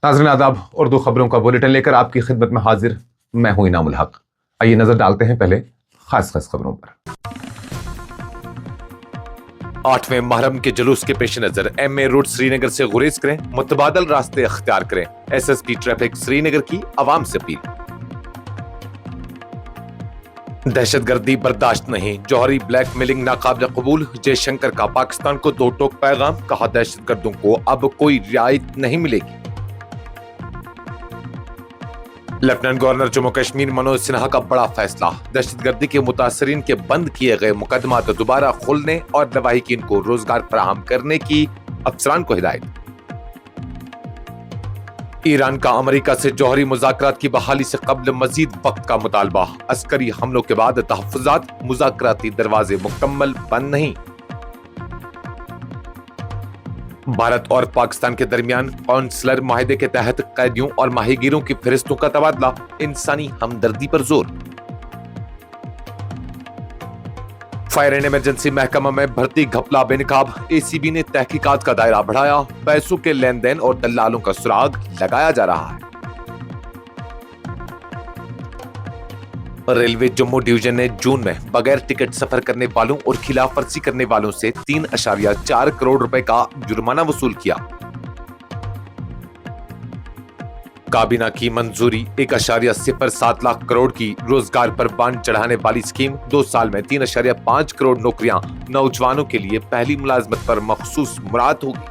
नाज़रीन आदाब, उर्दू खबरों का बुलेटिन लेकर आपकी खिदमत में हाजिर मैं हूं इनाम उल हक। आइए नजर डालते हैं पहले खास खबरों पर। 8वें मुहर्रम के जुलूस के पेश नजर MA रोड श्रीनगर से गुरेज करें, मुतबादल रास्ते अख्तियार करें। SSP ट्रैफिक श्रीनगर की आवाम से अपील। दहशतगर्दी बर्दाश्त नहीं, जौहरी ब्लैकमेलिंग नाकाबिल कबूल। जयशंकर का पाकिस्तान को दो टोक पैगाम, कहा दहशतगर्दों को अब कोई रियायत नहीं मिलेगी। लेफ्टिनेंट गवर्नर जम्मू कश्मीर मनोज सिन्हा का बड़ा फैसला, दहशतगर्दी के मुतासरीन के बंद किए गए मुकदमात दोबारा खोलने और लवाहिकीन को रोजगार फराहम करने की अफसरान को हिदायत। ईरान का अमेरिका से जौहरी मुज़ाकरात की बहाली से कब्ल मजीद वक्त का मुतालबा, अस्करी हमलों के बाद तहफ़्फ़ुज़ात, मुज़ाकराती दरवाजे मुकम्मल बंद नहीं। भारत और पाकिस्तान के दरमियान कौंसलर माहिदे के तहत कैदियों और माहीगीरों की फहरिस्तों का तबादला, इंसानी हमदर्दी पर जोर। फायर एंड इमरजेंसी महकमा में भर्ती घपला बेनकाब, ACB ने तहकीकात का दायरा बढ़ाया, पैसों के लेन देन और दलालों का सुराग लगाया जा रहा है। रेलवे जम्मू डिवीजन ने जून में बगैर टिकट सफर करने वालों और खिलाफ वर्जी करने वालों से 3.4 करोड़ रुपए का जुर्माना वसूल किया। काबीना की मंजूरी 1.07 लाख करोड़ की रोजगार पर बांध चढ़ाने वाली स्कीम, 2 साल में 3.5 करोड़ नौकरियां नौजवानों के लिए पहली मुलाजमत पर मखसूस मुराद होगी।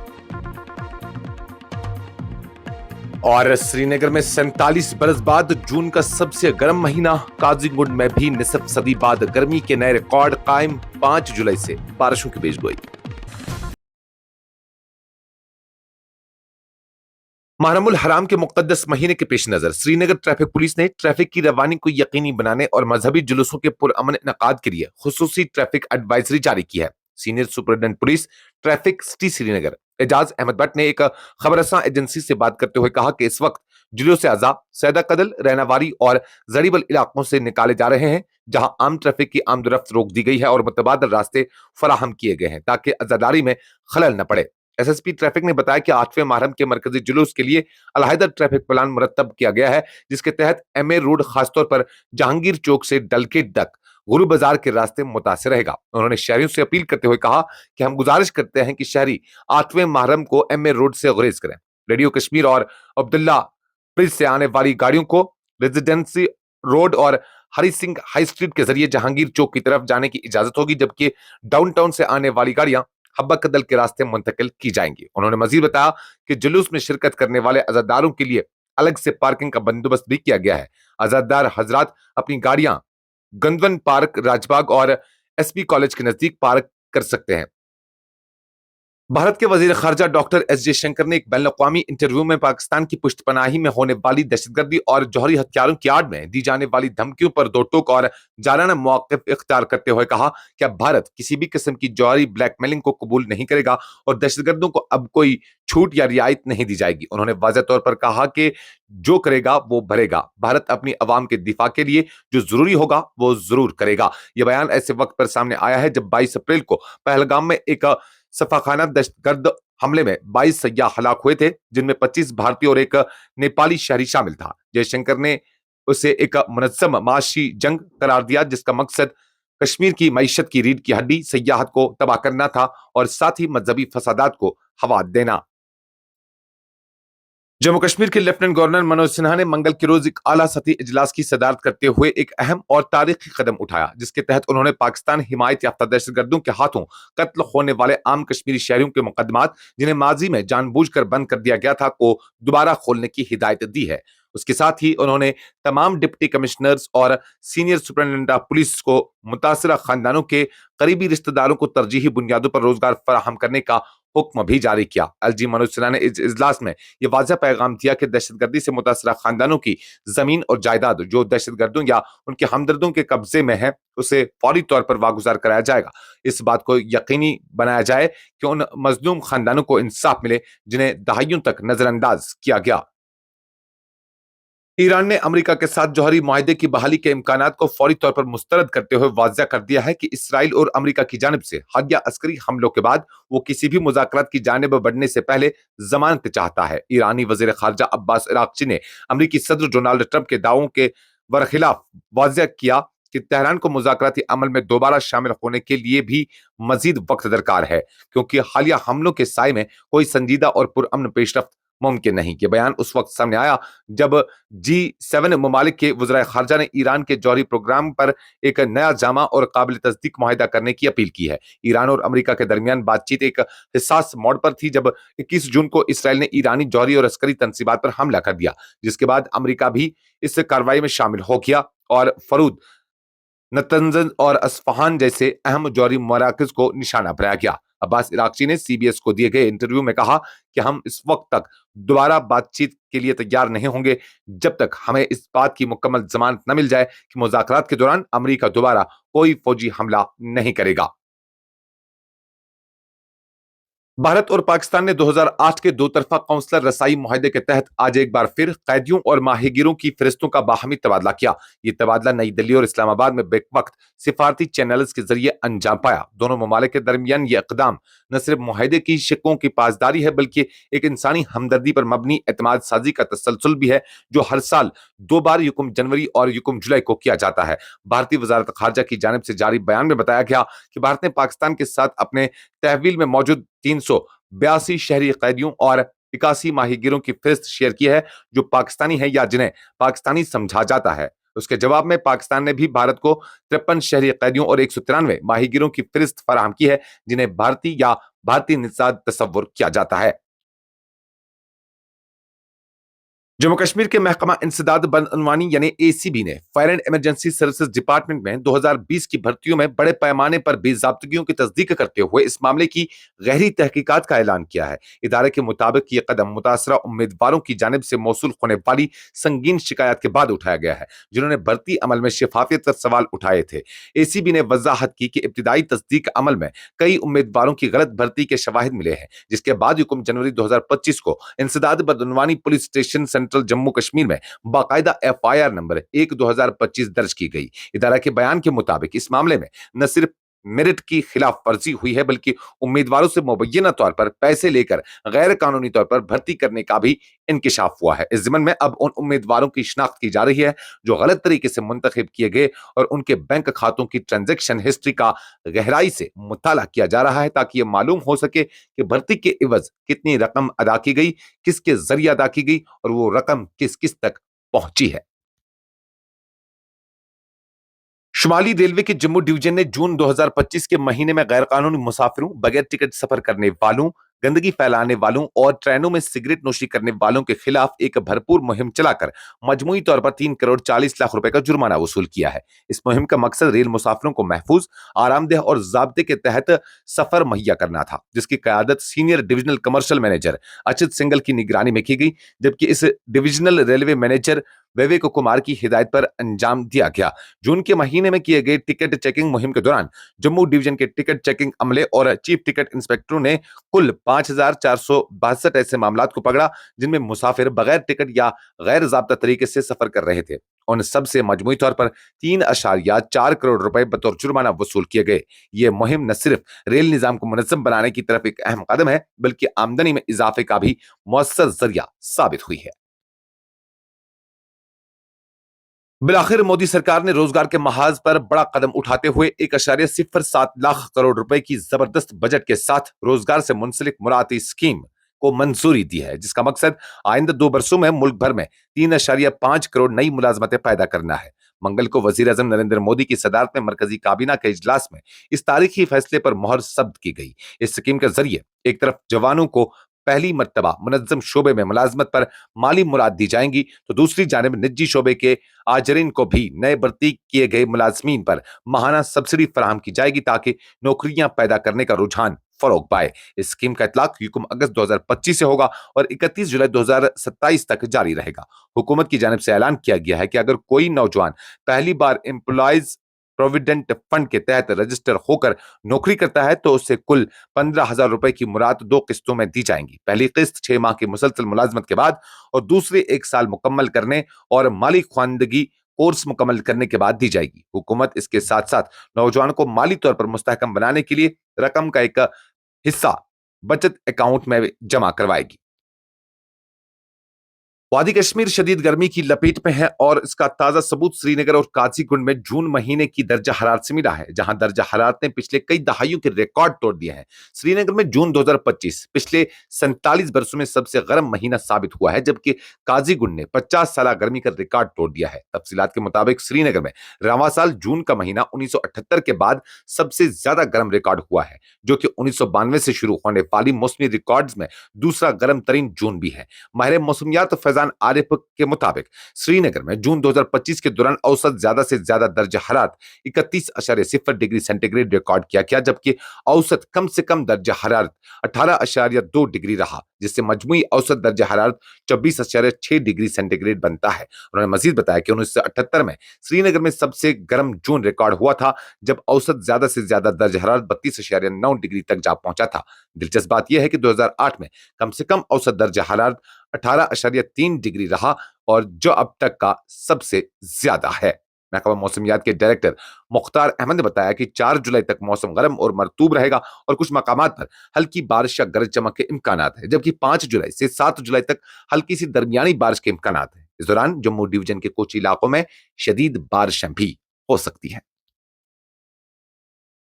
और श्रीनगर में 47 बरस बाद जून का सबसे गर्म महीना, काजीगुंड में भी निसफ सदी बाद गर्मी के नए रिकॉर्ड कायम, 5 जुलाई से बारिशों की पेशगोई। मुहर्रमुल हराम के मुक़द्दस महीने के पेश नजर श्रीनगर ट्रैफिक पुलिस ने ट्रैफिक की रवानी को यकीनी बनाने और मजहबी जुलूसों के पुरअमन इनेकाद के लिए खुसूसी ट्रैफिक एडवाइजरी जारी की है। Senior superintendent police traffic city Srinagar Ejaz Ahmad Bhat ने एक खबरसां एजेंसी से बात करते हुए कहा कि इस वक्त जुलूस आज़ा सैदा कदल, रैनावारी और जड़ीबल इलाकों से निकाले जा रहे हैं, जहां आम ट्रैफिक की आमदरफ्त रोक दी गई है और मुतबादल रास्ते फराहम किए गए हैं ताकि अजादारी में खलल न पड़े। SSP ट्रैफिक ने बताया कि 8वें मुहर्रम के मरकजी जुलूस के लिए अलहदा ट्रैफिक प्लान मुरतब किया गया है, जिसके तहत MA रोड खासतौर पर जहांगीर चौक से डलगेट तक गुरु बाजार के रास्ते मुतासिर रहेगा। उन्होंने शहरियों से अपील करते हुए कहा कि हम गुजारिश करते हैं कि शहरी 8वें मुहर्रम को MA रोड से गुरेज करें। रेडियो कश्मीर और अब्दुल्ला ब्रिज से आने वाली गाड़ियों को रेजिडेंसी रोड और हरी सिंह हाई स्ट्रीट के जरिए जहांगीर चौक की तरफ जाने की इजाजत होगी, जबकि डाउनटाउन से आने वाली गाड़ियां हब्बा कदल के रास्ते मुंतकिल की जाएंगी। उन्होंने मजीद बताया कि जुलूस में शिरकत करने वाले अज़ादारों के लिए अलग से पार्किंग का बंदोबस्त भी किया गया है। अज़ादार हजरात अपनी गाड़ियां गंदवन पार्क, राजबाग और SP कॉलेज के नजदीक पार्क कर सकते हैं। भारत के वजीर खारजा डॉक्टर S जयशंकर ने एक बैनुल-अक़वामी इंटरव्यू में पाकिस्तान की पुष्टपनाही में होने वाली दहशतगर्दी और जौहरी हथियारों की आड़ में दी जाने वाली धमकियों पर दो टोक और जाराना मौक़िफ़ इख्तियार करते हुए कहा कि अब भारत किसी भी किस्म की जौहरी ब्लैकमेलिंग को कबूल नहीं करेगा और दहशतगर्दों को अब कोई छूट या रियायत नहीं दी जाएगी। उन्होंने वाज़ेह तौर पर कहा कि जो करेगा वो भरेगा। भारत अपनी अवाम के दिफा के लिए जो जरूरी होगा वो जरूर करेगा। यह बयान ऐसे वक्त पर सामने आया है जब 22 अप्रैल को पहलगाम में एक सफाखाना दहशतगर्द हमले में 22 सय्याह हलाक हुए थे, जिनमें 25 भारतीय और एक नेपाली शहरी शामिल था। जयशंकर ने उसे एक मुनज़्ज़म माशी जंग करार दिया, जिसका मकसद कश्मीर की मईशत की रीढ़ की हड्डी सयाहत को तबाह करना था और साथ ही मजहबी फसादात को हवा देना। जम्मू कश्मीर के लेफ्टिनेंट गवर्नर मनोज सिन्हा ने मंगल के रोज एक आला सतही इजलास की सदारत करते हुए एक अहम और तारीखी कदम उठाया, जिसके तहत उन्होंने पाकिस्तान हिमायत याफ्ता दहशतगर्दों के हाथों कत्ल होने वाले आम कश्मीरी शहरियों के मुकदमात, जिन्हें माजी में जानबूझकर बंद कर दिया गया था, को दोबारा खोलने की हिदायत दी है। उसके साथ ही उन्होंने तमाम डिप्टी कमिश्नर्स और सीनियर सुपरिटेंडेंट ऑफ पुलिस को मुतासिरा खानदानों के करीबी रिश्तेदारों को तरजीही बुनियादों पर रोजगार फराहम करने का हुक्म भी जारी किया। LG मनोज सिन्हा ने इस इजलास में यह वाज़ेह पैगाम दिया कि दहशतगर्दी से मुतासिरा खानदानों की जमीन और जायदाद जो दहशतगर्दों या उनके हमदर्दों के कब्जे में है, उसे फौरी तौर पर वागुजार कराया जाएगा। इस बात को यकीनी बनाया जाए कि उन मजलूम खानदानों को इंसाफ मिले जिन्हें दहाइयों तक नजरअंदाज किया गया। ایران نے امریکہ کے ساتھ جوہری معاہدے کی بحالی کے امکانات کو فوری طور پر مسترد کرتے ہوئے واضح کر دیا ہے کہ اسرائیل اور امریکہ کی جانب سے حالیہ عسکری حملوں کے بعد وہ کسی بھی مذاکرات کی جانب بڑھنے سے پہلے ضمانت چاہتا ہے۔ ایرانی وزیر خارجہ عباس عراقچی نے امریکی صدر ڈونالڈ ٹرمپ کے دعووں کے برخلاف واضح کیا کہ تہران کو مذاکراتی عمل میں دوبارہ شامل ہونے کے لیے بھی مزید وقت درکار ہے، کیونکہ حالیہ حملوں کے سائے میں کوئی سنجیدہ اور پرامن پیش رفت ممکن نہیں۔ یہ بیان اس وقت سامنے آیا جب G7 ممالک کے وزرائے خارجہ نے ایران کے جوہری پروگرام پر ایک نیا جامع اور قابل تصدیق معاہدہ کرنے کی اپیل کی ہے۔ ایران اور امریکہ کے درمیان بات چیت ایک حساس موڑ پر تھی جب 21 جون کو اسرائیل نے ایرانی جوہری اور عسکری تنصیبات پر حملہ کر دیا، جس کے بعد امریکہ بھی اس کارروائی میں شامل ہو گیا اور فرود، نتنز اور اصفہان جیسے اہم جوہری مراکز کو نشانہ بنایا گیا۔ عباس عراقچی نے CBS کو دیے گئے انٹرویو میں کہا کہ ہم اس وقت تک دوبارہ بات چیت کے لیے تیار نہیں ہوں گے جب تک ہمیں اس بات کی مکمل ضمانت نہ مل جائے کہ مذاکرات کے دوران امریکہ دوبارہ کوئی فوجی حملہ نہیں کرے گا۔ بھارت اور پاکستان نے 2008 کے دو طرفہ قونصلر رسائی معاہدے کے تحت آج ایک بار پھر قیدیوں اور ماہی گیروں کی فہرستوں کا باہمی تبادلہ کیا۔ یہ تبادلہ نئی دلی اور اسلام آباد میں بیک وقت سفارتی چینلز کے ذریعے انجام پایا۔ دونوں ممالک کے درمیان یہ اقدام نہ صرف معاہدے کی شقوں کی پاسداری ہے بلکہ ایک انسانی ہمدردی پر مبنی اعتماد سازی کا تسلسل بھی ہے، جو ہر سال دو بار یکم جنوری اور یکم جولائی کو کیا جاتا ہے۔ بھارتی وزارت خارجہ کی جانب سے جاری بیان میں بتایا گیا کہ بھارت نے پاکستان کے ساتھ اپنے تحویل میں موجود 382 شہری قیدیوں اور 81 ماہی گیروں کی فہرست شیئر کی ہے جو پاکستانی ہیں یا جنہیں پاکستانی سمجھا جاتا ہے۔ اس کے جواب میں پاکستان نے بھی بھارت کو 53 شہری قیدیوں اور 193 ماہی گیروں کی فہرست فراہم کی ہے جنہیں بھارتی یا بھارتی نژاد تصور کیا جاتا ہے۔ جموں کشمیر کے محکمہ انسداد بدعنوانی یعنی ACB نے fire and emergency services department میں 2020 کی بھرتیوں میں بڑے پیمانے پر بے ضابطگیوں کی تصدیق کرتے ہوئے اس معاملے کی گہری تحقیقات کا اعلان کیا ہے۔ ادارے کے مطابق یہ قدم متاثرہ امیدواروں کی جانب سے موصول ہونے والی سنگین شکایات کے بعد اٹھایا گیا ہے، جنہوں نے بھرتی عمل میں شفافیت پر سوال اٹھائے تھے۔ ACB نے وضاحت کی کہ ابتدائی تصدیق عمل میں کئی امیدواروں کی غلط بھرتی کے شواہد ملے ہیں، جس کے بعد یکم جنوری 2025 کو انسداد بدعنوانی police station central Jammu Kashmir میں باقاعدہ FIR نمبر 1/2025 درج کی گئی۔ ادارہ کے بیان کے مطابق اس معاملے میں نہ صرف میرٹ کی خلاف ورزی ہوئی ہے بلکہ امیدواروں سے مبینہ طور پر پیسے لے کر غیر قانونی طور پر بھرتی کرنے کا بھی انکشاف ہوا ہے۔ اس ضمن میں اب ان امیدواروں کی شناخت کی جا رہی ہے جو غلط طریقے سے منتخب کیے گئے اور ان کے بینک کھاتوں کی ٹرانزیکشن ہسٹری کا گہرائی سے مطالعہ کیا جا رہا ہے تاکہ یہ معلوم ہو سکے کہ بھرتی کے عوض کتنی رقم ادا کی گئی، کس کے ذریعے ادا کی گئی اور وہ رقم کس کس تک پہنچی ہے۔ شمالی ریلوے کے جموں ڈویژن نے جون 2025 کے مہینے میں غیر قانونی مسافروں، بغیر ٹکٹ سفر کرنے والوں، گندگی پھیلانے والوں اور ٹرینوں میں سگریٹ نوشی کرنے والوں کے خلاف ایک بھرپور مہم چلا کر مجموعی طور پر 3,40,00,000 روپے کا جرمانہ وصول کیا ہے۔ اس مہم کا مقصد ریل مسافروں کو محفوظ، آرام دہ اور ضابطے کے تحت سفر مہیا کرنا تھا، جس کی قیادت senior divisional commercial manager Uchit Singhal کی نگرانی میں کی گئی، جبکہ اس divisional railway manager Vivek Kumar کی ہدایت پر انجام دیا گیا۔ جون کے مہینے میں کیے گئے ٹکٹ چیکنگ مہم کے دوران جموں ڈویژن کے ٹکٹ چیکنگ عملے اور چیف ٹکٹ انسپیکٹروں نے کل 5,462 ایسے معاملات کو پکڑا جن میں مسافر بغیر ٹکٹ یا غیر ضابطہ طریقے سے سفر کر رہے تھے۔ ان سب سے مجموعی طور پر 3.4 کروڑ روپے بطور جرمانہ وصول کیے گئے۔ یہ مہم نہ صرف ریل نظام کو منظم بنانے کی طرف ایک اہم قدم ہے بلکہ آمدنی میں اضافے کا بھی مؤثر ذریعہ ثابت ہوئی ہے۔ بالآخر مودی سرکار نے روزگار کے محاذ پر بڑا قدم اٹھاتے ہوئے 1.07 لاکھ کروڑ روپے کی زبردست بجٹ کے ساتھ روزگار سے منسلک مراعاتی اسکیم کو منظوری دی ہے، جس کا مقصد آئندہ 2 برسوں میں ملک بھر میں 3.5 کروڑ نئی ملازمتیں پیدا کرنا ہے۔ منگل کو وزیر اعظم نریندر مودی کی صدارت میں مرکزی کابینہ کے اجلاس میں اس تاریخی فیصلے پر مہر ثبت کی گئی۔ اس اسکیم کے ذریعے ایک طرف جوانوں کو پہلی مرتبہ منظم شعبے میں ملازمت پر مالی مراد دی جائیں گی تو دوسری جانب نجی شعبے کے آجرین کو بھی نئے بھرتی کیے گئے ملازمین پر ماہانہ سبسڈی فراہم کی جائے گی تاکہ نوکریاں پیدا کرنے کا رجحان فروغ پائے۔ اس اسکیم کا اطلاق یکم اگست 2025 سے ہوگا اور 31 جولائی 2027 تک جاری رہے گا۔ حکومت کی جانب سے اعلان کیا گیا ہے کہ اگر کوئی نوجوان پہلی بار امپلائیز प्रोविडेंट फंड के तहत रजिस्टर होकर नौकरी करता है तो उसे कुल 15,000 रुपए की मुराद 2 किस्तों में दी जाएंगी। पहली किस्त 6 माह की मुसलसल मुलाजमत के बाद और दूसरी 1 साल मुकम्मल करने और माली ख्वानदगी कोर्स मुकम्मल करने के बाद दी जाएगी। हुकूमत इसके साथ साथ नौजवानों को माली तौर पर मुस्तहकम बनाने के लिए रकम का एक हिस्सा बचत अकाउंट में जमा करवाएगी। वादी कश्मीर शदीद गर्मी की लपेट में है और इसका ताजा सबूत श्रीनगर और काजीगुंड में जून महीने की दर्जा हरारत से मिला है, जहां दर्जा हरारत ने पिछले कई दहाइयों के रिकॉर्ड तोड़ दिए हैं। श्रीनगर में जून 2025 पिछले 47 वर्षों में सबसे गर्म महीना साबित हुआ है, जबकि काजीगुंड ने 50 साल गर्मी का रिकॉर्ड तोड़ दिया है। तफसीलात के मुताबिक श्रीनगर में रवां साल जून का महीना 1978 के बाद सबसे ज्यादा गर्म रिकॉर्ड हुआ है, जो कि 1992 से शुरू होने वाली मौसमी रिकॉर्ड्स में दूसरा गर्म तरीन जून भी है। माहिर मौसमियात फैजान आरिफ के मुताबिक श्रीनगर में जून 2025 के दौरान औसत ज्यादा से ज्यादा दर्जा हरारत 31.0 डिग्री सेंटीग्रेड रिकॉर्ड किया गया, जबकि औसत कम से कम दर्जा हरारत 18.2 डिग्री रहा, जिससे मजमूई औसत दर्जा हरारत 24.6 डिग्री सेंटीग्रेड बनता है। उन्होंने मजीद बताया कि 1978 में श्रीनगर में सबसे गर्म जून रिकॉर्ड हुआ था, जब औसत ज्यादा से ज्यादा दर्जा हरारत 32.9 डिग्री तक जा पहुंचा था। दिलचस्प बात यह है कि 2008 में कम से कम औसत दर्जा हरारत 18.3 डिग्री रहा और जो अब तक का सबसे ज्यादा है। महकमा मौसमियात के डायरेक्टर मुख्तार अहमद ने बताया कि 4 जुलाई तक मौसम गर्म और मरतूब रहेगा और कुछ मकामात पर हल्की बारिश या गरज चमक के इम्कानात है, जबकि 5 जुलाई से 7 जुलाई तक हल्की सी दरमियानी बारिश के इम्कानात है। इस दौरान जम्मू डिवीजन के कुछ इलाकों में शदीद बारिशें भी हो सकती हैं।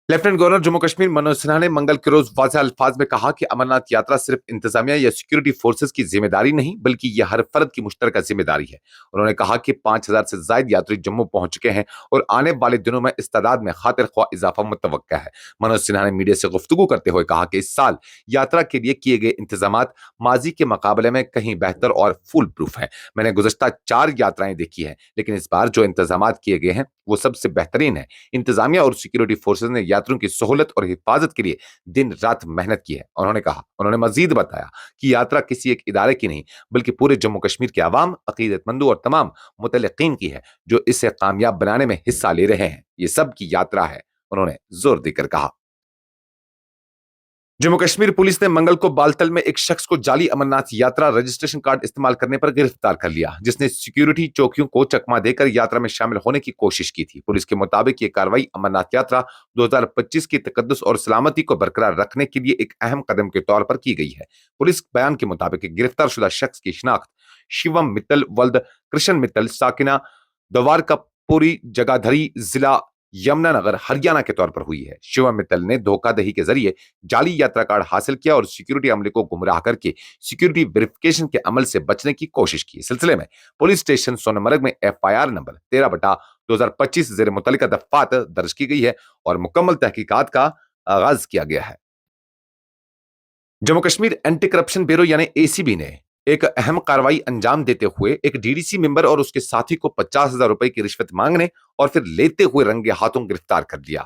लेफ्टिनेंट गवर्नर जम्मू कश्मीर मनोज सिन्हा ने मंगल के रोज वाज़ेह अल्फाज में कहा कि अमरनाथ यात्रा सिर्फ इंतजामिया या सिक्योरिटी फोर्सेस की जिम्मेदारी नहीं, बल्कि यह हर फर्द की मुश्तरका जिम्मेदारी है। उन्होंने कहा कि 5,000 से ज्यादा यात्री जम्मू पहुंच चुके हैं और आने वाले दिनों में इस तादाद में खातिर ख्वाह इजाफा मुतवक्का है। मनोज सिन्हा ने मीडिया से गुफ्तगू करते हुए कहा कि इस साल यात्रा के लिए किए गए इंतजामात माजी के मुकाबले में कहीं बेहतर और फुल प्रूफ है। मैंने गुज़श्ता 4 यात्राएं देखी है, लेकिन इस बार जो इंतजामात किए गए हैं वो सबसे बेहतरीन है। इंतजामिया और सिक्योरिटी फोर्सेज ने यात्रियों की सहूलत और हिफाजत के लिए दिन रात मेहनत की है। उन्होंने मजीद बताया कि यात्रा किसी एक इदारे की नहीं, बल्कि पूरे जम्मू कश्मीर के अवाम, अकीदतमंदों और तमाम मुतल्लिकीन की है, जो इसे कामयाब बनाने में हिस्सा ले रहे हैं। ये सब की यात्रा है, उन्होंने जोर देकर कहा। जम्मू कश्मीर पुलिस ने मंगल को बालतल में एक शख्स को जाली अमरनाथ यात्रा रजिस्ट्रेशन कार्ड इस्तेमाल करने पर गिरफ्तार कर लिया, जिसने सिक्योरिटी चौकियों को चकमा देकर यात्रा में शामिल होने की कोशिश की थी। पुलिस के मुताबिक ये कार्रवाई अमरनाथ यात्रा 2025 की तकद्दुस और सलामती को बरकरार रखने के लिए एक अहम कदम के तौर पर की गई है। पुलिस बयान के मुताबिक गिरफ्तार शुदा शख्स की शिनाख्त शिवम मित्तल वल्द कृष्ण मित्तल साकिना द्वारकापुरी जगाधरी जिला यमुनानगर हरियाणा के तौर पर हुई है। शिवम मित्तल ने धोखाधड़ी के जरिए जाली यात्रा कार्ड हासिल किया और सिक्योरिटी अमले को गुमराह करके सिक्योरिटी वेरिफिकेशन के अमल से बचने की कोशिश की। इस सिलसिले में पुलिस स्टेशन सोनमर्ग में FIR नंबर 13/2025 जेर मुतल्लिका दफात दर्ज की गई है और मुकम्मल तहकीकात का आगाज किया गया है। Jammu Kashmir anti corruption bureau यानी ACB ने एक अहम कार्रवाई अंजाम देते हुए एक DDC मेंबर और उसके साथी को 50,000 रुपए की रिश्वत मांगने और फिर लेते हुए रंगे हाथों गिरफ्तार कर लिया।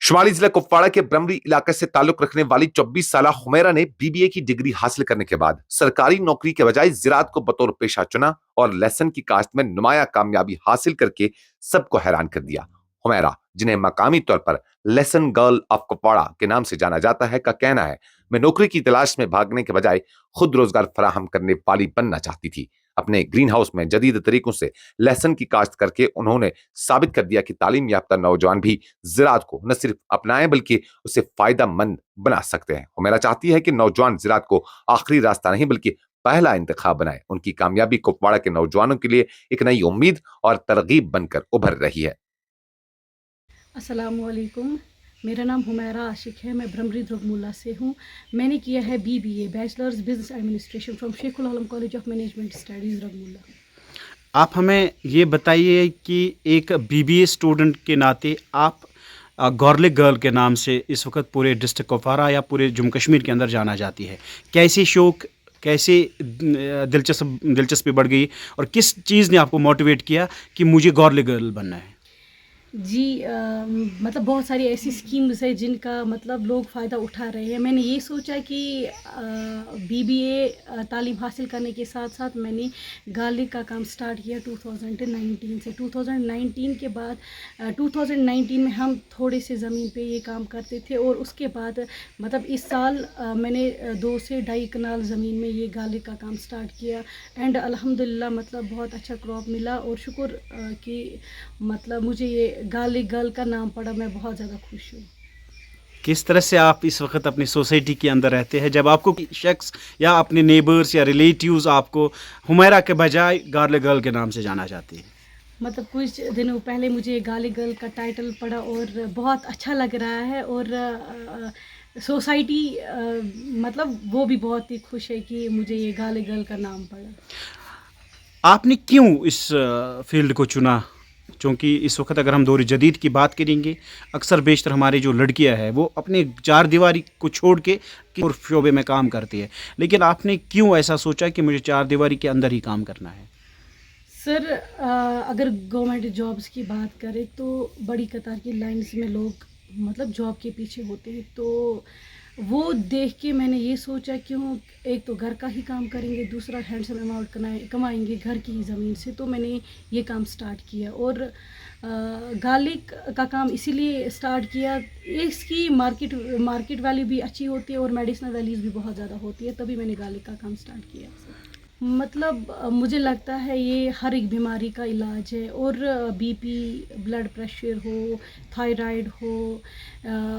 शुमाली जिला कुपवाड़ा के ब्रमरी इलाके से ताल्लुक रखने वाली 24 साला हुमैरा ने BBA की डिग्री हासिल करने के बाद सरकारी नौकरी के बजाय ज़राअत को बतौर पेशा चुना और लहसुन की काश्त में नुमाया कामयाबी हासिल करके सबको हैरान कर दिया। हुमैरा, जिन्हें मकामी तौर पर लेसन गर्ल ऑफ कुपवाड़ा के नाम से जाना जाता है, का कहना है, मैं नौकरी की तलाश में भागने के बजाय खुद रोजगार फराहम करने वाली बनना चाहती थी। अपने ग्रीन हाउस में जदीद तरीकों से लहसुन की काश्त करके उन्होंने साबित कर दिया कि तालीम याफ्ता नौजवान भी ज़राअत को न सिर्फ अपनाएं बल्कि उसे फायदा मंद बना सकते हैं। हुमैरा चाहती है कि नौजवान ज़राअत को आखिरी रास्ता नहीं बल्कि पहला इंतखाब बनाए। उनकी कामयाबी कुपवाड़ा के नौजवानों के लिए एक नई उम्मीद और तरगीब बनकर उभर रही है। अस्सलामुअलैकुम, मेरा नाम हुमैरा आशिक है। मैं ब्रमरी द्रगमुल्ला से हूँ। मैंने किया है BBA bachelors business administration from Sheikhul Alam college of management studies Ragmulla. आप हमें ये बताइए कि एक BBA स्टूडेंट के नाते आप गॉर्लिक गर्ल के नाम से इस वक्त पूरे डिस्ट्रिक्ट कुपवाड़ा या पूरे जम्मू कश्मीर के अंदर जाना जाती है, कैसे शौक़, कैसे दिलचस्पी बढ़ गई और किस चीज़ ने आपको मोटिवेट किया कि मुझे गॉर्लिक गर्ल बनना है? जी मतलब बहुत सारी ऐसी स्कीम्स है जिनका मतलब लोग फ़ायदा उठा रहे हैं। मैंने ये सोचा कि BBA तालीम हासिल करने के साथ साथ मैंने गार्लिक का काम स्टार्ट किया 2019 से। 2019 के बाद 2019 में हम थोड़े से ज़मीन पे ये काम करते थे और उसके बाद मतलब इस साल मैंने 2 से ढाई कनाल ज़मीन में ये गार्लिक का काम स्टार्ट किया एंड अल्हम्दुलिल्लाह मतलब बहुत अच्छा क्रॉप मिला और शुक्र कि मतलब मुझे ये गार्लिक गर्ल का नाम पड़ा, मैं बहुत ज़्यादा खुश हूँ। किस तरह से आप इस वक्त अपनी सोसाइटी के अंदर रहते हैं जब आपको कोई शख्स या अपने नेबर्स या रिलेटिव्स आपको हुमैरा के बजाय गार्लिक गर्ल के नाम से जाना चाहती है? मतलब कुछ दिनों पहले मुझे गार्लिक गर्ल का टाइटल पड़ा और बहुत अच्छा लग रहा है और सोसाइटी मतलब वो भी बहुत ही खुश है कि मुझे ये गार्लिक गर्ल का नाम पड़ा। आपने क्यों इस फील्ड को चुना? क्योंकि इस वक्त अगर हम दौर जदीद की बात करेंगे, अक्सर बेशतर हमारी जो लड़कियां हैं वो अपने चार दीवारी को छोड़ के और शोबे में काम करती है, लेकिन आपने क्यों ऐसा सोचा कि मुझे चार दीवारी के अंदर ही काम करना है? सर अगर गवर्नमेंट जॉब्स की बात करें तो बड़ी कतार की लाइंस में लोग मतलब जॉब के पीछे होते हैं, तो वो देख के मैंने ये सोचा क्यों एक तो घर का ही काम करेंगे, दूसरा हैंडसम अमाउंट कमाएंगे घर की ही ज़मीन से, तो मैंने ये काम स्टार्ट किया। और गार्लिक का काम इसीलिए स्टार्ट किया, इसकी मार्केट वैल्यू भी अच्छी होती है और मेडिसिनल वैल्यूज़ भी बहुत ज़्यादा होती है, तभी मैंने गार्लिक का काम स्टार्ट किया। मतलब मुझे लगता है ये हर एक बीमारी का इलाज है और BP, ब्लड प्रेशर हो, थायराइड हो,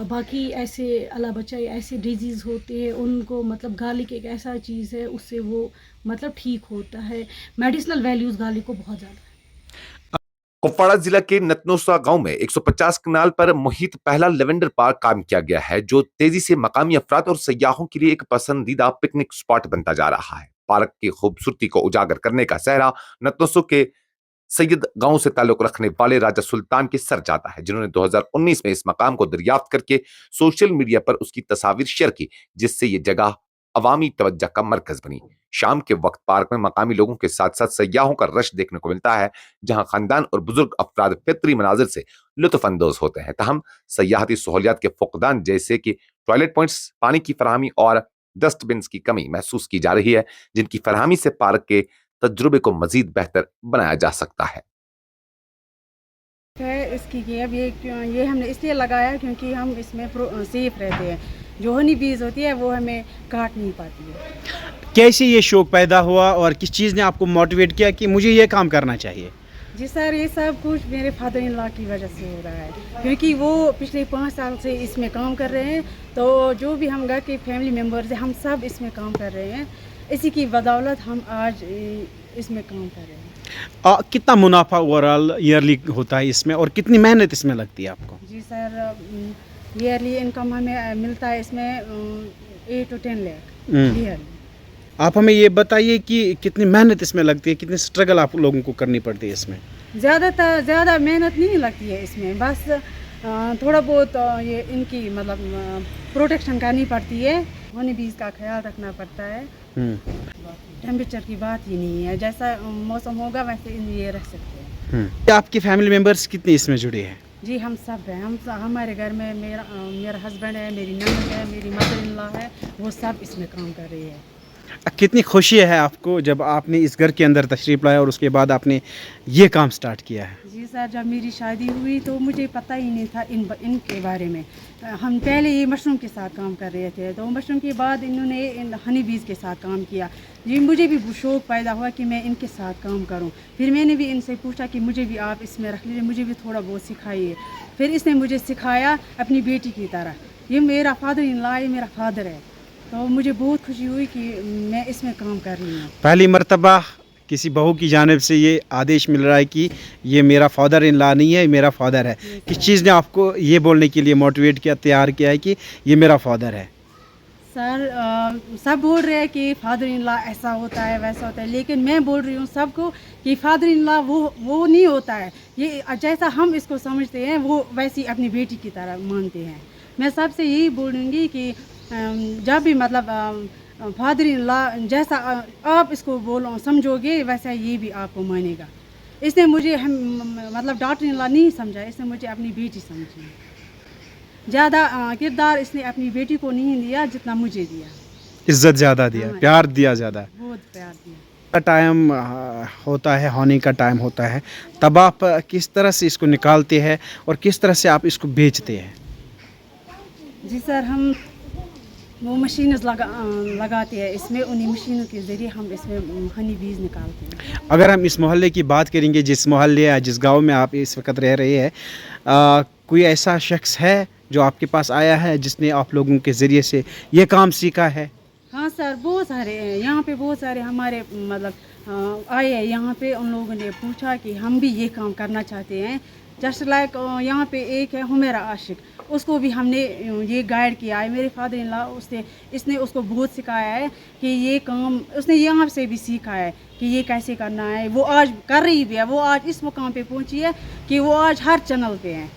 बाकी ऐसे अल्लाह बचाए ऐसे डिजीज़ होते हैं उनको मतलब गार्लिक एक ऐसा चीज़ है उससे वो मतलब ठीक होता है। मेडिसिनल वैल्यूज़ गार्लिक को बहुत ज़्यादा है। कुपवाड़ा जिला के नतनोसा गांव में 150 कनाल पर मुहित पहला लेवेंडर पार्क काम किया गया है, जो तेजी से मकामी अफराद और सयाहों के लिए एक पसंदीदा पिकनिक स्पॉट बनता जा रहा है। पार्क की खूबसूरती को उजागर करने का सहरा नतनोसो के सैयद गांव से ताल्लुक रखने वाले राजा सुल्तान के सर जाता है, जिन्होंने 2019 में इस मकाम को दरियाफ्त करके सोशल मीडिया पर उसकी तस्वीर शेयर की, जिससे ये जगह अवामी तवज्जो का मरकज बनी। शाम के वक्त पार्क में मकामी लोगों के साथ साथ सयाहों का रश देखने को मिलता है, जहां खानदान और बुजुर्ग अफराद फितरी मनाजिर से लुत्फ अंदोज होते हैं। तहम सयाहती सहूलियात के फुकदान जैसे कि टॉयलेट पॉइंट्स, पानी की फराहमी और डस्टबिन की कमी महसूस की जा रही है, जिनकी फराहमी से पार्क के तजुर्बे को मजीद बेहतर बनाया जा सकता है। इसकी कि अब ये हमने इसलिए लगाया क्योंकि हम इसमें सेफ रहते हैं। जो हनी बीज होती है वो हमें काट नहीं पाती है। कैसे ये शौक पैदा हुआ और किस चीज़ ने आपको मोटिवेट किया कि मुझे ये काम करना चाहिए? जी सर, ये सब कुछ मेरे फादर इन लॉ की वजह से हो रहा है, क्योंकि वो पिछले 5 साल से इसमें काम कर रहे हैं, तो जो भी हम घर के फैमिली मेम्बर्स हैं हम सब इसमें काम कर रहे हैं। इसी की बदौलत हम आज इसमें काम कर रहे हैं। कितना मुनाफा ओवरऑल ईयरली होता है इसमें और कितनी मेहनत इसमें लगती है आपको? जी सर, ईयरली इनकम हमें मिलता है इसमें 8 to 10 लाख ईयरली। आप हमें ये बताइए कि कितनी मेहनत इसमें लगती है, कितनी स्ट्रगल आप लोगों को करनी पड़ती है इसमें? ज़्यादा मेहनत नहीं लगती है इसमें, बस थोड़ा बहुत ये इनकी मतलब प्रोटेक्शन करनी पड़ती है, हनी बीज का ख्याल रखना पड़ता है। टेम्परेचर की बात ही नहीं है, जैसा मौसम होगा वैसे ये रख सकते हैं। आपकी फैमिली मेम्बर्स कितने इसमें जुड़े हैं? जी हम सब हैं, हमारे घर में मेरा हस्बैंड है, मेरी ननद है, मेरी मदर इन लॉ है, वो सब इसमें काम कर रही है। कितनी खुशी है आपको जब आपने इस घर के अंदर तशरीफ़ लाया और उसके बाद आपने ये काम स्टार्ट किया है? जी सर, जब मेरी शादी हुई तो मुझे पता ही नहीं था इनके बारे में। हम पहले ये मशरूम के साथ काम कर रहे थे, तो मशरूम के बाद इन्होंने हनी बीज के साथ काम किया। जी मुझे भी शौक़ पैदा हुआ कि मैं इनके साथ काम करूं। फिर मैंने भी इनसे पूछा कि मुझे भी आप इसमें रख लीजिए, मुझे भी थोड़ा बहुत सिखाइए। फिर इसने मुझे सिखाया अपनी बेटी की तरह। ये मेरा फादर इन लॉ, ये मेरा फादर है, तो मुझे बहुत खुशी हुई कि मैं इसमें काम कर रही हूँ। पहली मर्तबा किसी बहू की जानिब से ये आदेश मिल रहा है कि ये मेरा फादर इन लॉ नहीं है, मेरा फादर है। किस चीज़ ने आपको ये बोलने के लिए मोटिवेट किया, तैयार किया है कि ये मेरा फादर है? सर सब बोल रहे हैं कि फादर इन लॉ ऐसा होता है वैसा होता है, लेकिन मैं बोल रही हूँ सबको कि फादर इन लॉ वो नहीं होता है। ये जैसा हम इसको समझते हैं वो वैसी अपनी बेटी की तरह मानते हैं। मैं सबसे यही बोलूँगी कि जब भी मतलब फादर इन लॉ जैसा आप इसको बोलो समझोगे वैसा ये भी आपको मानेगा। इसने मुझे मतलब डॉटर इन लॉ नहीं समझा, इसने मुझे अपनी बेटी समझी। ज़्यादा किरदार इसने अपनी बेटी को नहीं दिया जितना मुझे दिया, इज्जत ज़्यादा दिया, हाँ। प्यार दिया ज़्यादा। बहुत प्यार दिया। का टाइम होता है, होने का टाइम होता है, तब आप किस तरह से इसको निकालते हैं और किस तरह से आप इसको बेचते हैं? जी सर, हम वो मशीन लगाते हैं इसमें, उन्हीं मशीनों के ज़रिए हम इसमें हनी बीज निकालते हैं। अगर हम इस मोहल्ले की बात करेंगे, जिस मोहल्ले या जिस गांव में आप इस वक्त रह रहे हैं, कोई ऐसा शख्स है जो आपके पास आया है जिसने आप लोगों के ज़रिए से ये काम सीखा है? हाँ सर, बहुत सारे हैं यहाँ पे, बहुत सारे हमारे मतलब आए हैं यहाँ पे। उन लोगों ने पूछा कि हम भी ये काम करना चाहते हैं। जस्ट लाइक यहाँ पे एक है हुमेरा आशिक, उसको भी हमने ये गाइड किया है। मेरे फादर इन लॉ इसने उसको बहुत सिखाया है कि ये काम उसने यहाँ से भी सीखा है कि ये कैसे करना है। वो आज कर रही भी है, वो आज इस मुकाम पे पहुँची है कि वो आज हर चैनल पे है।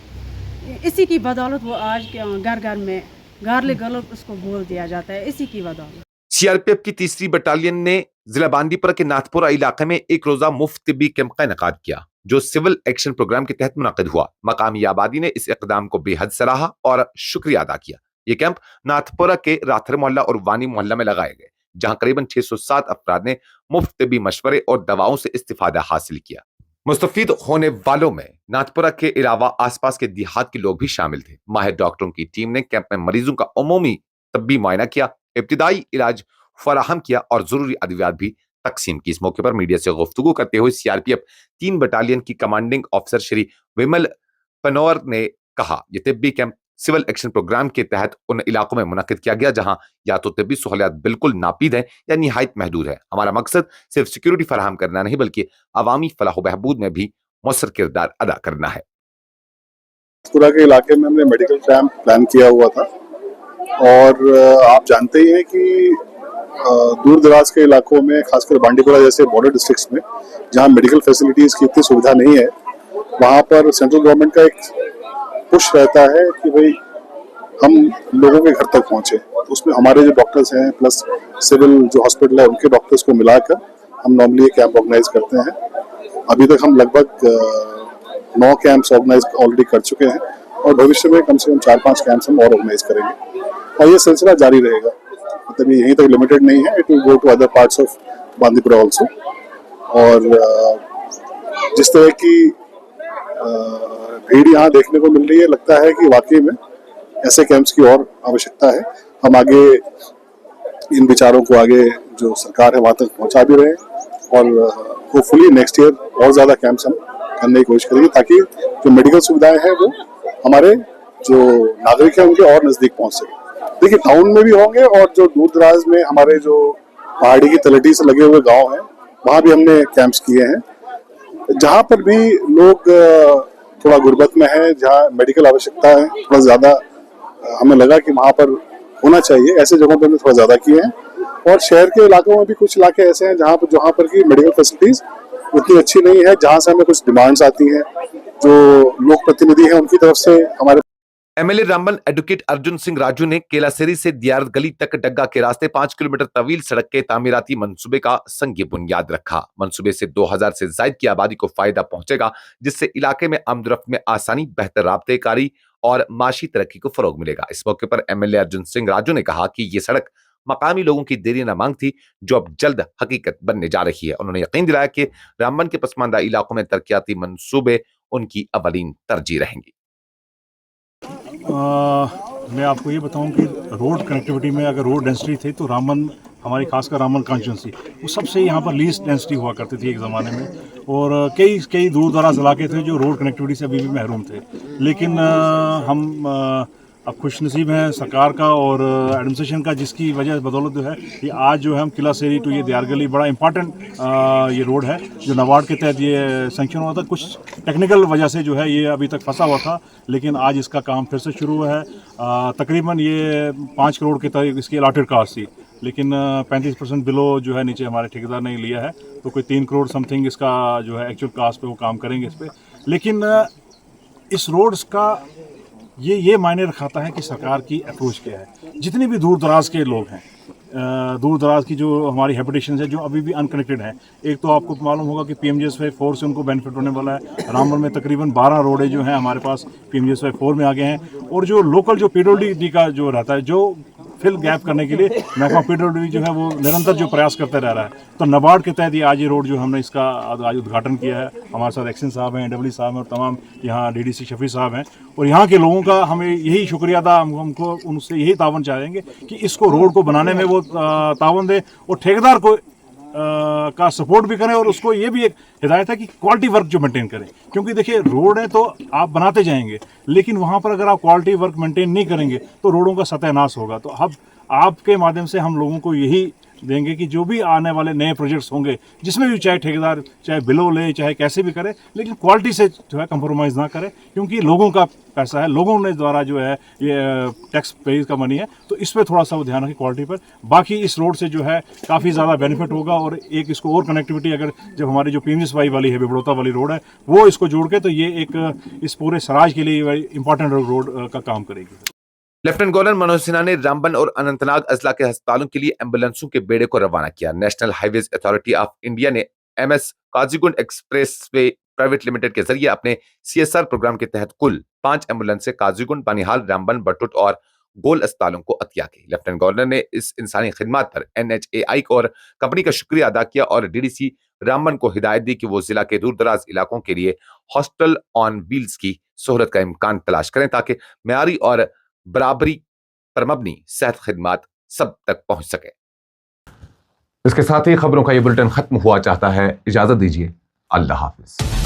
इसी की बदौलत वो आज घर घर में गार्ले गलत उसको बोल दिया जाता है, इसी की बदौलत। सीआरपीएफ की 3री बटालियन ने जिला बांदीपुरा के नाथपुरा इलाके में एक रोजा मुफ्त तिब्बी कैंप का इनेकाद किया, जो सिविल एक्शन प्रोग्राम के तहत मुनक्किद हुआ। मकामी आबादी ने इस इकदाम को बेहद सराहा और शुक्रिया अदा किया। ये कैंप नाथपुरा के राथर मोहल्ला और वानी मोहल्ला में लगाए गए, जहां करीबन 607 अफराद ने मुफ्त तिब्बी मशवरे और दवाओं से इस्तिफादा हासिल किया। मुस्तफीद होने वालों में नाथपुरा के अलावा आसपास के देहात के लोग भी शामिल थे। माहिर डॉक्टरों की टीम ने कैंप में मरीजों का उमूमी तब्बी मुआयना किया, इब्तिदाई इलाज फराहम किया और जरूरी अद्वियात भी तकसीम की। इस मौके पर मीडिया से गुफ्तगू करते हुए सीआरपीएफ 3 बटालियन की कमांडिंग ऑफिसर श्री विमल पनौर ने कहा, यह तिब्बी कैंप सिविल एक्शन प्रोग्राम के तहत उन इलाकों में मुनक्किद किया गया जहां या तो तिब्बी सहूलियात बिल्कुल नापीद है या निहायत महदूद है। हमारा मकसद सिर्फ सिक्योरिटी फराहम करना नहीं, बल्कि अवामी फलाह बहबूद में भी मौसर किरदार अदा करना है। पूरा के इलाके में हमने मेडिकल कैंप प्लान किया हुआ था, और आप जानते ही हैं कि दूर दराज के इलाकों में, खासकर बांडीपुरा जैसे बॉर्डर डिस्ट्रिक्ट्स में जहां मेडिकल फैसिलिटीज़ की इतनी सुविधा नहीं है, वहां पर सेंट्रल गवर्नमेंट का एक पुश रहता है कि भाई हम लोगों के घर तक पहुंचे। तो उसमें हमारे जो डॉक्टर्स हैं प्लस सिविल जो हॉस्पिटल है उनके डॉक्टर्स को मिलाकर हम नॉर्मली ये कैंप ऑर्गेनाइज करते हैं। अभी तक हम लगभग 9 कैंप्स ऑर्गेनाइज ऑलरेडी कर चुके हैं, और भविष्य में कम से कम 4-5 कैंप्स हम और ऑर्गेनाइज करेंगे, और ये सिलसिला जारी रहेगा। मतलब ये यहीं तक लिमिटेड नहीं है, it will go to other parts of Bandipora also. और जिस तरह की भीड़ यहाँ देखने को मिल रही है, लगता है कि वाकई में ऐसे कैंप्स की और आवश्यकता है। हम आगे इन विचारों को आगे जो सरकार है वहाँ तक पहुँचा भी रहे हैं, और होपफुली नेक्स्ट ईयर और ज़्यादा कैंप्स हम करने की कोशिश करेंगे, ताकि जो मेडिकल सुविधाएं हैं वो हमारे जो नागरिक हैं उनके और नज़दीक पहुँच सके। देखिए, टाउन में भी होंगे, और जो दूर दराज में हमारे जो पहाड़ी की तलहटी से लगे हुए गाँव हैं वहाँ भी हमने कैंप्स किए हैं। जहाँ पर भी लोग थोड़ा गुर्बत में है, जहाँ मेडिकल आवश्यकता है थोड़ा ज़्यादा, हमें लगा कि वहाँ पर होना चाहिए, ऐसे जगहों पर हमने थोड़ा ज़्यादा किए हैं। और शहर के इलाकों में भी कुछ इलाके ऐसे हैं जहाँ पर की मेडिकल फैसिलिटीज़ उतनी अच्छी नहीं है, जहाँ से हमें कुछ डिमांड्स आती हैं जो लोक प्रतिनिधि हैं उनकी तरफ से। हमारे एमएलए रामबन एडवोकेट अर्जुन सिंह राजू ने केलासेरी से दियारत गली तक डग्गा के रास्ते 5 किलोमीटर तवील सड़क के तामीराती मंसूबे का संग बुनियाद रखा। मंसूबे से 2000 से जायद की आबादी को फायदा पहुंचेगा, जिससे इलाके में आमदरफ्त में आसानी, बेहतर राब्तेकारी और माशी तरक्की को फरोग मिलेगा। इस मौके पर एमएलए अर्जुन सिंह राजू ने कहा कि ये सड़क मकामी लोगों की देरीना मांग थी, जो अब जल्द हकीकत बनने जा रही है। उन्होंने यकीन दिलाया कि रामबन के पसमानदा इलाकों में तरक्याती मंसूबे उनकी अवलीन तरजीह रहेंगी। मैं आपको ये बताऊं कि रोड कनेक्टिविटी में अगर रोड डेंसिटी थी तो रामबन, हमारी खासकर रामबन कॉन्स्टिट्यूंसी, वो सबसे यहाँ पर लीस्ट डेंसिटी हुआ करती थी एक ज़माने में, और कई दूर दराज इलाके थे जो रोड कनेक्टिविटी से अभी भी महरूम थे। लेकिन हम अब खुशनसीब हैं सरकार का और एडमिनिस्ट्रेशन का, जिसकी वजह बदौलत जो है ये आज जो है हम किला सेरी टू ये दियार गली बड़ा इंपॉर्टेंट ये रोड है जो नबार्ड के तहत ये सेंक्शन हुआ था। कुछ टेक्निकल वजह से जो है ये अभी तक फंसा हुआ था, लेकिन आज इसका काम फिर से शुरू हुआ है। तकरीबन ये 5 करोड़ के तक इसकी अलाटेड कास्ट थी, लेकिन 35% बिलो जो है नीचे हमारे ठेकेदार ने लिया है, तो कोई 3 करोड़ समथिंग इसका जो है एक्चुअल कास्ट पे वो काम करेंगे इस पर। लेकिन इस रोड्स का ये मायने रखाता है कि सरकार की अप्रोच क्या है। जितने भी दूर दराज के लोग हैं दूर दराज की जो हमारी हैबिटेशन है जो अभी भी अनकनेक्टेड हैं। एक तो आपको मालूम होगा कि PMGSY 4 से उनको बेनिफिट होने वाला है। रामबन में तकरीबन 12 रोडें जो हैं हमारे पास PMGSY 4 में आ गए हैं, और जो लोकल जो PWD का जो रहता है, जो फिल गैप करने के लिए महकमा PWD जो है वो निरंतर जो प्रयास करते रह रहा है। तो नाबार्ड के तहत ये आज ये रोड जो हमने इसका आज उद्घाटन किया है, हमारे साथ एक्सन साहब हैं, डब्ल्यू साहब हैं, और तमाम यहाँ DDC शफी साहब हैं, और यहाँ के लोगों का हमें यही शुक्रिया था। हमको उनसे यही तावन चाहेंगे कि इसको रोड को बनाने में वो तावन दें, और ठेकेदार को का सपोर्ट भी करें, और उसको ये भी एक हिदायत है कि क्वालिटी वर्क जो मेंटेन करें। क्योंकि देखिए रोड है तो आप बनाते जाएंगे, लेकिन वहाँ पर अगर आप क्वालिटी वर्क मेंटेन नहीं करेंगे तो रोडों का सत्यानाश होगा। तो अब आपके माध्यम से हम लोगों को यही देंगे कि जो भी आने वाले नए प्रोजेक्ट्स होंगे, जिसमें भी चाहे ठेकेदार चाहे बिलो ले, चाहे कैसे भी करे, लेकिन क्वालिटी से जो है कंप्रोमाइज़ ना करे, क्योंकि लोगों का पैसा है, लोगों ने द्वारा जो है ये टैक्स पे का मनी है। तो इस पर थोड़ा सा ध्यान रखें क्वालिटी पर। बाकी इस रोड से जो है काफ़ी ज़्यादा बेनिफिट होगा, और एक इसको और कनेक्टिविटी अगर जब हमारी जो PMGSY वाली है बिबड़ोता वाली रोड है वो इसको जोड़ के, तो ये एक इस पूरे सराज के लिए इंपॉर्टेंट रोड का काम करेगी। लेफ्टिनेंट गवर्नर मनोज सिन्हा ने रामबन और अनंतनाग अजला के अस्पतालों के लिए एम्बुलेंसों के बेड़े को रवाना किया। National highways authority of India ने MS Qazigund expressway private limited के जरिए अपने CSR प्रोग्राम के तहत कुल 5 एम्बुलेंसें काजीगुंड, बनिहाल, रामबन, बटुट और गोल अस्पतालों को अतिया की। लेफ्टिनेंट गवर्नर ने इस इंसानी खिदमत पर NHAI और कंपनी का शुक्रिया अदा किया, और DDC रामबन को हिदायत दी कि वो जिला के दूर दराज इलाकों के लिए हॉस्टल ऑन व्हील्स की सहूलत का इम्कान तलाश करें, ताकि मेयारी और बराबरी पर मबनी सेहत खिदमत सब तक पहुंच सके। इसके साथ ही खबरों का ये बुलेटिन खत्म हुआ चाहता है। इजाजत दीजिए। अल्लाह हाफिज।